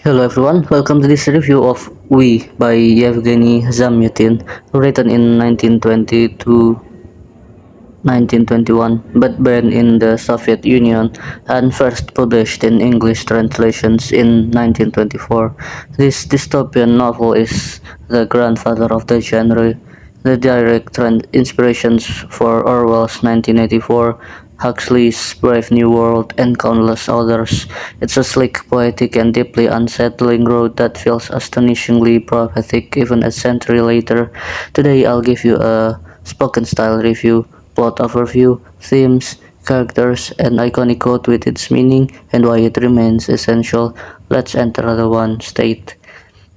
Hello everyone, welcome to this review of We by Yevgeny Zamyatin, written in 1920 to 1921, but banned in the Soviet Union and first published in English translations in 1924. This dystopian novel is the grandfather of the genre, the direct inspirations for Orwell's 1984, Huxley's Brave New World, and countless others. It's a slick, poetic, and deeply unsettling road that feels astonishingly prophetic even a century later. Today I'll give you a spoken style review, plot overview, themes, characters, and iconic quote with its meaning and why it remains essential. Let's enter the one state.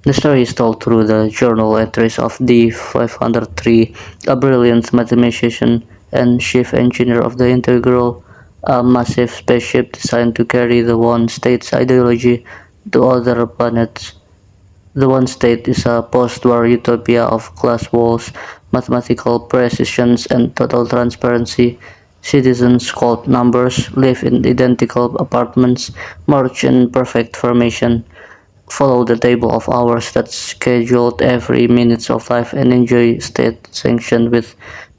The story is told through the journal entries of D503, a brilliant mathematician and chief engineer of the Integral, a massive spaceship designed to carry the One State's ideology to other planets. The One State is a post-war utopia of glass walls, mathematical precision, and total transparency. Citizens, called numbers, live in identical apartments, march in perfect formation, follow the table of hours that's scheduled every minute of life, and enjoy state sanction with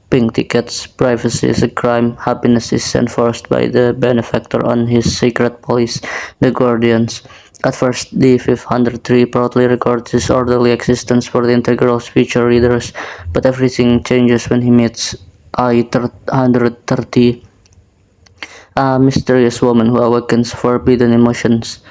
pink tickets. Privacy is a crime. Happiness is enforced by the benefactor on his secret police, the Guardians. At first, the 503 proudly records his orderly existence for the Integral's future readers, but everything changes when he meets I-130, a mysterious woman who awakens forbidden emotions,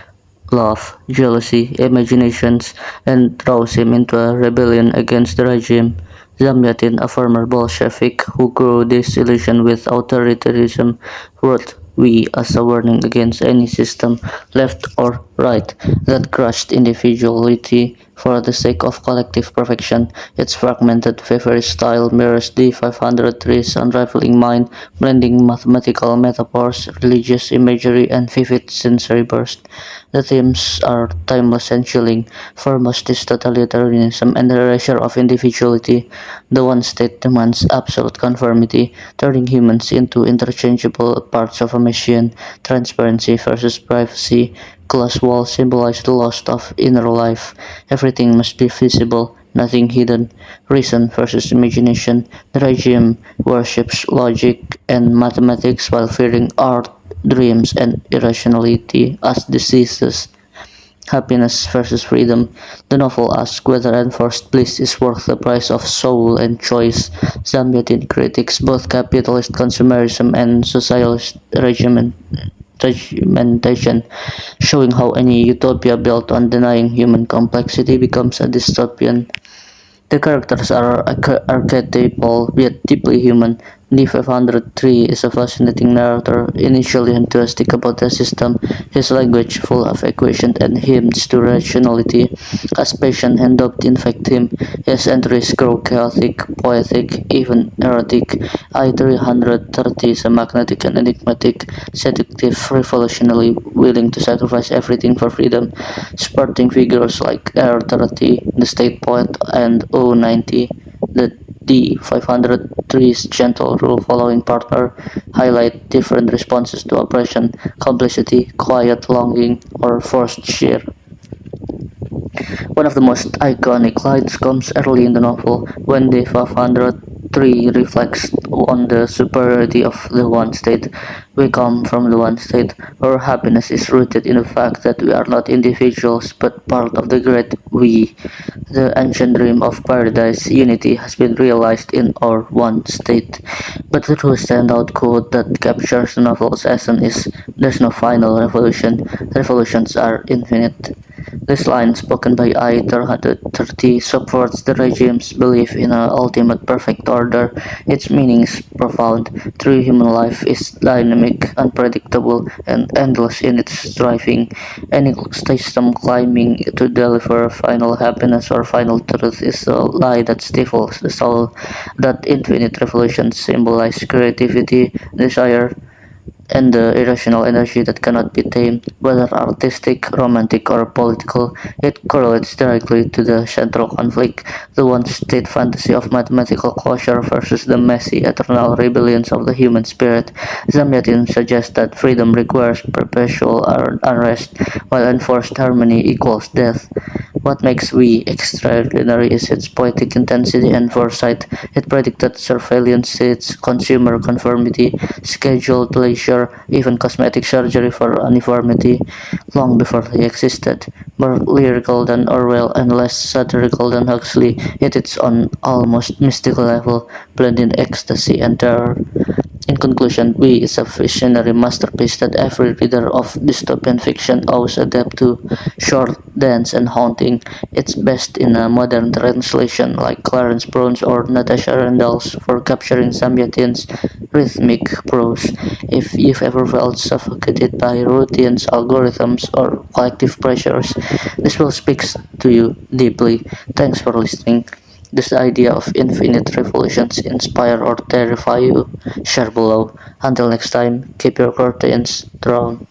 love, jealousy, imaginations, and throws him into a rebellion against the regime. Zamyatin, a former Bolshevik who grew disillusioned with authoritarianism, wrote We as a warning against any system, left or right, that crushed individuality for the sake of collective perfection. Its fragmented feverish style mirrors the 503's unraveling mind, blending mathematical metaphors, religious imagery, and vivid sensory bursts. The themes are timeless and chilling. Foremost is totalitarianism and the erasure of individuality. The one state demands absolute conformity, turning humans into interchangeable parts of a machine. Transparency versus privacy. Glass walls symbolize the loss of inner life. Everything must be visible, nothing hidden. Reason versus imagination. The regime worships logic and mathematics while fearing art, dreams, and irrationality as diseases. Happiness versus freedom. The novel asks whether enforced bliss is worth the price of soul and choice. Zamyatin critiques both capitalist consumerism and socialist regimentation, showing how any utopia built on denying human complexity becomes a dystopian. The characters are archetypal yet deeply human. D503 is a fascinating narrator, initially enthusiastic about the system, his language full of equations and hymns to rationality. As passion and doubt infect him, his entries grow chaotic, poetic, even erotic. I-330 is a magnetic and enigmatic, seductive, revolutionary, willing to sacrifice everything for freedom, sporting figures like R30, the state poet, and O90, the D503's gentle rule-following partner, highlight different responses to oppression, complicity, quiet longing, or forced cheer. One of the most iconic lines comes early in the novel, when the 503 reflects on the superiority of the one state. We come from the one state. Our happiness is rooted in the fact that we are not individuals but part of the great we. The ancient dream of paradise unity has been realized in our one state. But the true standout quote that captures the novel's essence is There's no final revolution, revolutions are infinite. This line, spoken by I-330, supports the regime's belief in an ultimate perfect order. Its meaning is profound. True human life is dynamic, unpredictable, and endless in its striving. Any system claiming to deliver final happiness or final truth is a lie that stifles the soul. That infinite revolution symbolizes creativity, desire, and the irrational energy that cannot be tamed, whether artistic, romantic, or political. It correlates directly to the central conflict, the one-state fantasy of mathematical closure versus the messy, eternal rebellions of the human spirit. Zamyatin suggests that freedom requires perpetual unrest, while enforced harmony equals death. What makes We extraordinary is its poetic intensity and foresight. It predicted surveillance states, consumer conformity, scheduled leisure, even cosmetic surgery for uniformity, long before they existed. More lyrical than Orwell and less satirical than Huxley, yet it's on almost mystical level, blending ecstasy and terror. In conclusion, We is a visionary masterpiece that every reader of dystopian fiction owes a debt to. Short, dense, and haunting, it's best in a modern translation like Clarence Brown's or Natasha Randall's for capturing Samyatin's rhythmic prose. If you've ever felt suffocated by routines, algorithms, or collective pressures, this will speak to you deeply. Thanks for listening. Does the idea of infinite revolutions inspire or terrify you? Share below. Until next time, keep your curtains drawn.